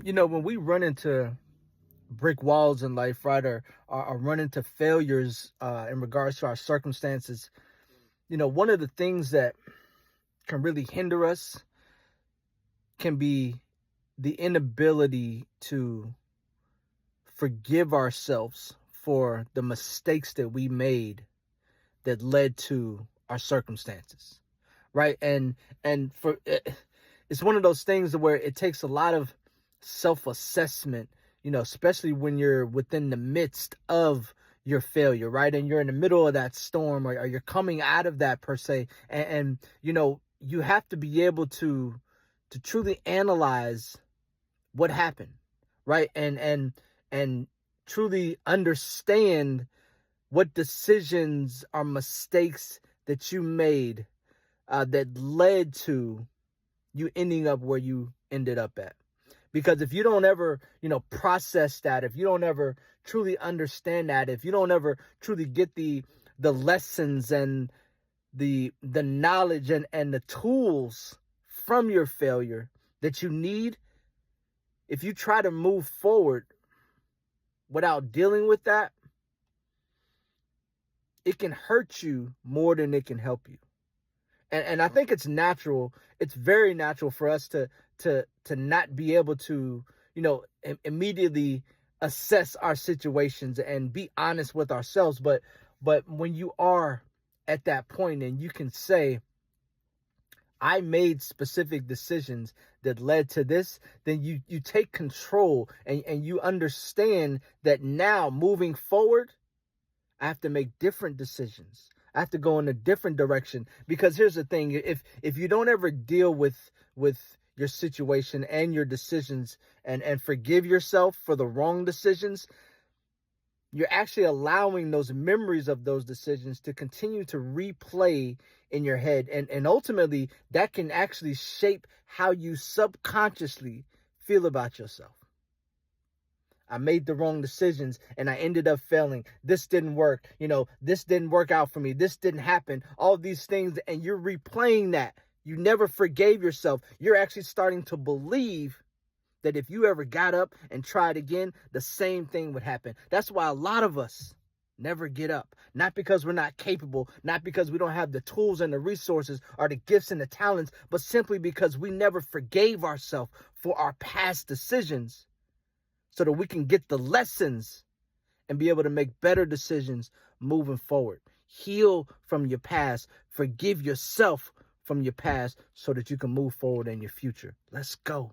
When we run into brick walls in life, right, or run into failures in regards to our circumstances, one of the things that can really hinder us can be the inability to forgive ourselves for the mistakes that we made that led to our circumstances, right? And for it's one of those things where it takes a lot of self-assessment, especially when you're within the midst of your failure, right? And you're in the middle of that storm, or you're coming out of that per se. And you have to be able to truly analyze what happened, right? And truly understand what decisions or mistakes that you made that led to you ending up where you ended up at. Because if you don't ever, process that, if you don't ever truly understand that, if you don't ever truly get the lessons and the knowledge and the tools from your failure that you need, if you try to move forward without dealing with that, it can hurt you more than it can help you. And I think it's natural. It's very natural for us to not be able to, immediately assess our situations and be honest with ourselves. But when you are at that point and you can say, I made specific decisions that led to this, then you take control and you understand that now moving forward, I have to make different decisions. I have to go in a different direction. Because here's the thing, if you don't ever deal with your situation and your decisions and forgive yourself for the wrong decisions, you're actually allowing those memories of those decisions to continue to replay in your head. And ultimately, that can actually shape how you subconsciously feel about yourself. I made the wrong decisions and I ended up failing. This didn't work. This didn't work out for me. This didn't happen. All these things. And you're replaying that. You never forgave yourself. You're actually starting to believe that if you ever got up and tried again, the same thing would happen. That's why a lot of us never get up. Not because we're not capable, not because we don't have the tools and the resources or the gifts and the talents, but simply because we never forgave ourselves for our past decisions so that we can get the lessons and be able to make better decisions moving forward. Heal from your past. Forgive yourself from your past so that you can move forward in your future. Let's go.